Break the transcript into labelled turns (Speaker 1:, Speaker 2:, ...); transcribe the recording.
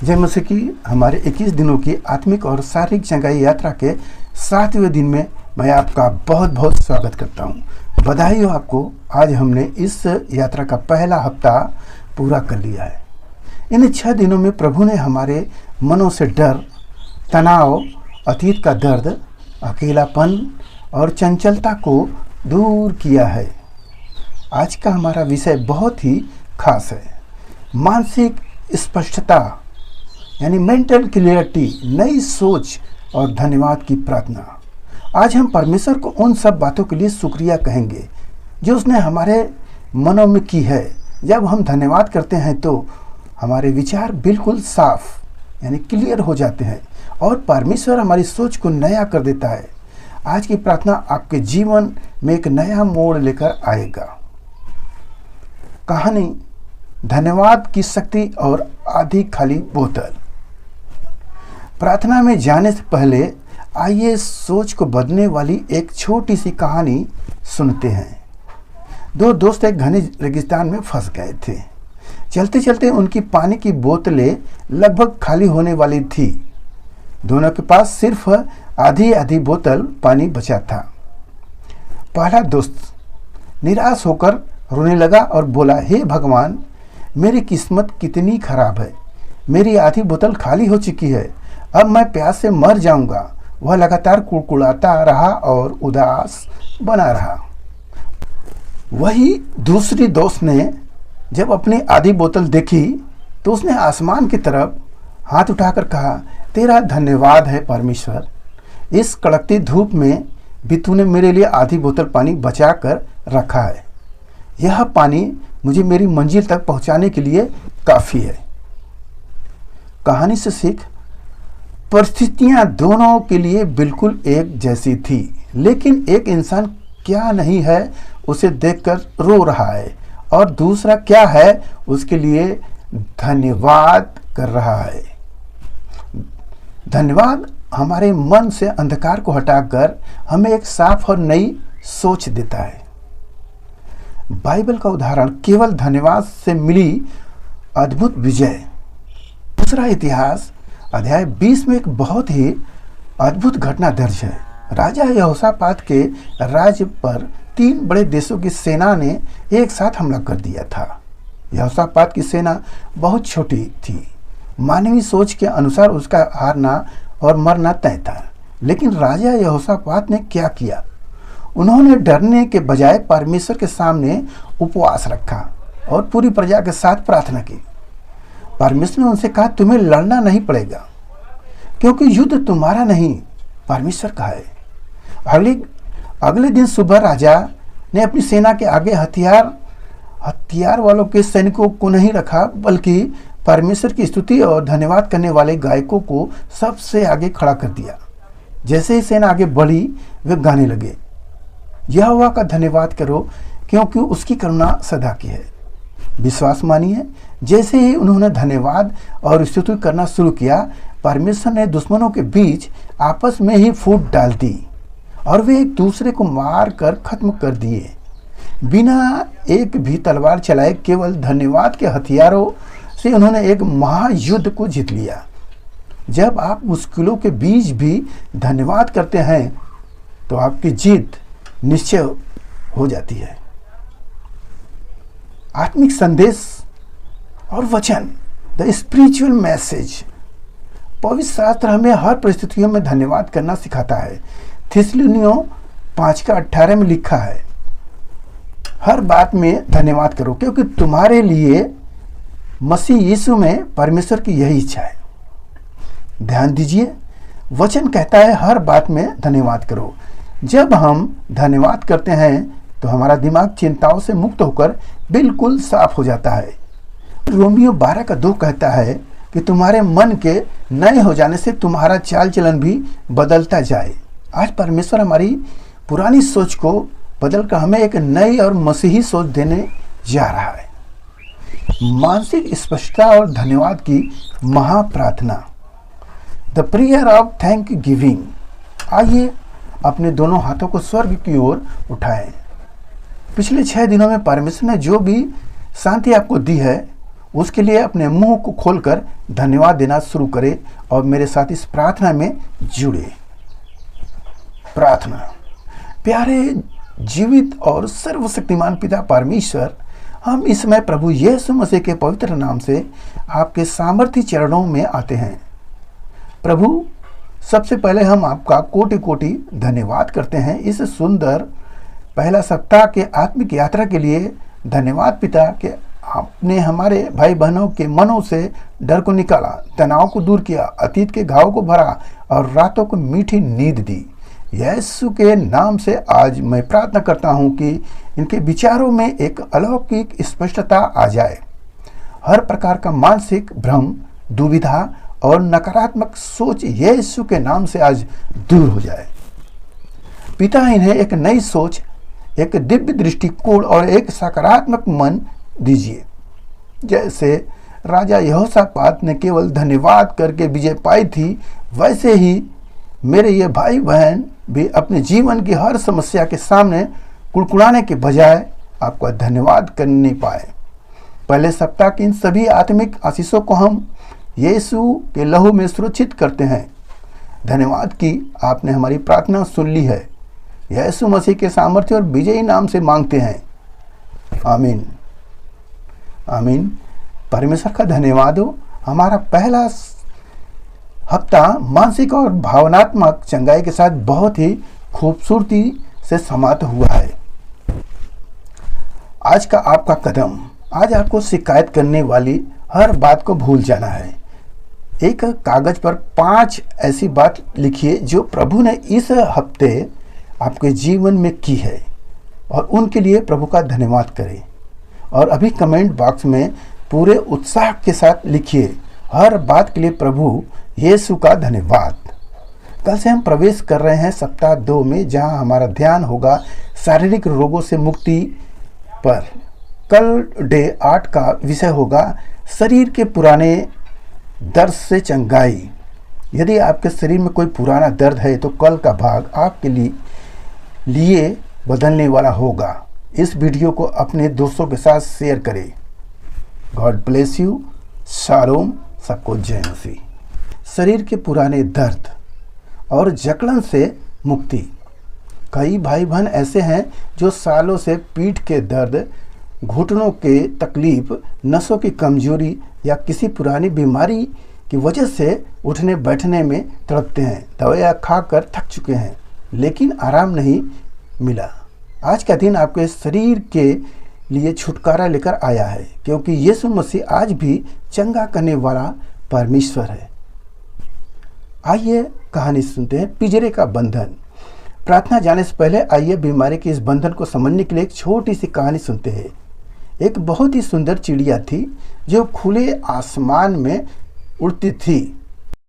Speaker 1: जय मसीह की हमारे 21 दिनों की आत्मिक और शारीरिक चंगाई यात्रा के 7वें दिन में मैं आपका बहुत बहुत स्वागत करता हूं। बधाई हो आपको। आज हमने इस यात्रा का पहला हफ्ता पूरा कर लिया है। इन 6 दिनों में प्रभु ने हमारे मनों से डर, तनाव, अतीत का दर्द, अकेलापन और चंचलता को दूर किया है। आज का हमारा विषय बहुत ही खास है। मानसिक स्पष्टता यानी मेंटल क्लियरिटी, नई सोच और धन्यवाद की प्रार्थना। आज हम परमेश्वर को उन सब बातों के लिए शुक्रिया कहेंगे जो उसने हमारे मनों में की है। जब हम धन्यवाद करते हैं तो हमारे विचार बिल्कुल साफ यानी क्लियर हो जाते हैं और परमेश्वर हमारी सोच को नया कर देता है। आज की प्रार्थना आपके जीवन में एक नया मोड़ लेकर आएगा। कहानी धन्यवाद की शक्ति और आधी खाली बोतल। प्रार्थना में जाने से पहले आइए सोच को बदलने वाली एक छोटी सी कहानी सुनते हैं। दो दोस्त एक घने रेगिस्तान में फंस गए थे। चलते चलते उनकी पानी की बोतलें लगभग खाली होने वाली थी। दोनों के पास सिर्फ आधी आधी बोतल पानी बचा था। पहला दोस्त निराश होकर रोने लगा और बोला, हे भगवान, मेरी किस्मत कितनी खराब है। मेरी आधी बोतल खाली हो चुकी है। अब मैं प्यास से मर जाऊंगा। वह लगातार कुड़कुड़ाता रहा और उदास बना रहा। वही दूसरी दोस्त ने जब अपनी आधी बोतल देखी तो उसने आसमान की तरफ हाथ उठाकर कहा, तेरा धन्यवाद है परमेश्वर। इस कड़कती धूप में भी तूने मेरे लिए आधी बोतल पानी बचा कर रखा है। यह पानी मुझे मेरी मंजिल तक पहुंचाने के लिए काफ़ी है। कहानी से सीख, परिस्थितियां दोनों के लिए बिल्कुल एक जैसी थी, लेकिन एक इंसान क्या नहीं है उसे देखकर रो रहा है और दूसरा क्या है उसके लिए धन्यवाद कर रहा है। धन्यवाद हमारे मन से अंधकार को हटाकर हमें एक साफ और नई सोच देता है। बाइबल का उदाहरण केवल धन्यवाद से मिली अद्भुत विजय। दूसरा इतिहास अध्याय 20 में एक बहुत ही अद्भुत घटना दर्ज है। राजा यहोशापात के राज्य पर 3 बड़े देशों की सेना ने एक साथ हमला कर दिया था। यहोशापात की सेना बहुत छोटी थी। मानवीय सोच के अनुसार उसका हारना और मरना तय था। लेकिन राजा यहोशापात ने क्या किया? उन्होंने डरने के बजाय परमेश्वर के सामने उपवास रखा और पूरी प्रजा के साथ प्रार्थना की। परमेश्वर ने उनसे कहा, तुम्हें लड़ना नहीं पड़ेगा क्योंकि युद्ध तुम्हारा नहीं, परमेश्वर का है। अगले दिन सुबह राजा ने अपनी सेना के आगे हथियार वालों के सैनिकों को नहीं रखा, बल्कि परमेश्वर की स्तुति और धन्यवाद करने वाले गायकों को सबसे आगे खड़ा कर दिया। जैसे ही सेना आगे बढ़ी वे गाने लगे, यहोवा का धन्यवाद करो क्योंकि उसकी करुणा सदा की है। विश्वास मानिए, जैसे ही उन्होंने धन्यवाद और स्तुति करना शुरू किया, परमेश्वर ने दुश्मनों के बीच आपस में ही फूट डाल दी और वे एक दूसरे को मार कर खत्म कर दिए। बिना एक भी तलवार चलाए केवल धन्यवाद के हथियारों से उन्होंने एक महायुद्ध को जीत लिया। जब आप मुश्किलों के बीच भी धन्यवाद करते हैं तो आपकी जीत निश्चय हो जाती है। आत्मिक संदेश और वचन, द स्पिरिचुअल मैसेज। पवित्र शास्त्र हमें हर परिस्थितियों में धन्यवाद करना सिखाता है। थिस्सलुनीयों 5:18 में लिखा है, हर बात में धन्यवाद करो क्योंकि तुम्हारे लिए मसीह यीशु में परमेश्वर की यही इच्छा है। ध्यान दीजिए, वचन कहता है हर बात में धन्यवाद करो। जब हम धन्यवाद करते हैं तो हमारा दिमाग चिंताओं से मुक्त होकर बिल्कुल साफ हो जाता है। रोमियो 12:2 कहता है कि तुम्हारे मन के नए हो जाने से तुम्हारा चाल चलन भी बदलता जाए। आज परमेश्वर हमारी पुरानी सोच को बदलकर हमें एक नई और मसीही सोच देने जा रहा है। मानसिक स्पष्टता और धन्यवाद की महाप्रार्थना, the prayer of thank giving. आइए अपने दोनों हाथों को स्वर्ग की ओर उठाएं। पिछले 6 दिनों में परमेश्वर ने जो भी शांति आपको दी है उसके लिए अपने मुंह को खोलकर धन्यवाद देना शुरू करें और मेरे साथ इस प्रार्थना में जुड़े। प्रार्थना। प्यारे जीवित और सर्वशक्तिमान पिता परमेश्वर, हम इस समय प्रभु यीशु मसीह के पवित्र नाम से आपके सामर्थ्य चरणों में आते हैं। प्रभु, सबसे पहले हम आपका कोटि कोटि धन्यवाद करते हैं इस सुंदर पहला सप्ताह के आत्मिक यात्रा के लिए। धन्यवाद पिता कि आपने हमारे भाई बहनों के मनों से डर को निकाला, तनाव को दूर किया, अतीत के घाव को भरा और रातों को मीठी नींद दी। यीशु के नाम से आज मैं प्रार्थना करता हूं कि इनके विचारों में एक अलौकिक स्पष्टता आ जाए। हर प्रकार का मानसिक भ्रम, दुविधा और नकारात्मक सोच यीशु के नाम से आज दूर हो जाए। पिता, इन्हें एक नई सोच, एक दिव्य दृष्टिकोण और एक सकारात्मक मन दीजिए। जैसे राजा यहोशापात ने केवल धन्यवाद करके विजय पाई थी, वैसे ही मेरे ये भाई बहन भी अपने जीवन की हर समस्या के सामने कुड़कुड़ाने के बजाय आपका धन्यवाद करने पाए। पहले सप्ताह की इन सभी आत्मिक आशीषों को हम यीशु के लहू में सुरक्षित करते हैं। धन्यवाद कि आपने हमारी प्रार्थना सुन ली है। यीशु मसीह के सामर्थ्य और विजयी नाम से मांगते हैं, आमीन आमीन। परमेश्वर का धन्यवाद हो। हमारा पहला हफ्ता मानसिक और भावनात्मक चंगाई के साथ बहुत ही खूबसूरती से समाप्त हुआ है। आज का आपका कदम, आज आपको शिकायत करने वाली हर बात को भूल जाना है। एक कागज पर 5 ऐसी बात लिखिए जो प्रभु ने इस हफ्ते आपके जीवन में की है और उनके लिए प्रभु का धन्यवाद करें। और अभी कमेंट बॉक्स में पूरे उत्साह के साथ लिखिए, हर बात के लिए प्रभु यीशु का धन्यवाद। कल से हम प्रवेश कर रहे हैं सप्ताह 2 में, जहां हमारा ध्यान होगा शारीरिक रोगों से मुक्ति पर। कल डे 8 का विषय होगा शरीर के पुराने दर्द से चंगाई। यदि आपके शरीर में कोई पुराना दर्द है तो कल का भाग आपके लिए बदलने वाला होगा। इस वीडियो को अपने दोस्तों के साथ शेयर करें। God bless you. शालोम। सबको जय मसीह। शरीर के पुराने दर्द और जकड़न से मुक्ति। कई भाई बहन ऐसे हैं जो सालों से पीठ के दर्द, घुटनों के तकलीफ, नसों की कमजोरी या किसी पुरानी बीमारी की वजह से उठने बैठने में तड़पते हैं। दवाइयाँ खाकर थक चुके हैं लेकिन आराम नहीं मिला। आज का दिन आपके शरीर के लिए छुटकारा लेकर आया है, क्योंकि यीशु मसीह आज भी चंगा करने वाला परमेश्वर है। आइए कहानी सुनते हैं, पिंजरे का बंधन। प्रार्थना जाने से पहले आइए बीमारी के इस बंधन को समझने के लिए एक छोटी सी कहानी सुनते हैं। एक बहुत ही सुंदर चिड़िया थी जो खुले आसमान में उड़ती थी।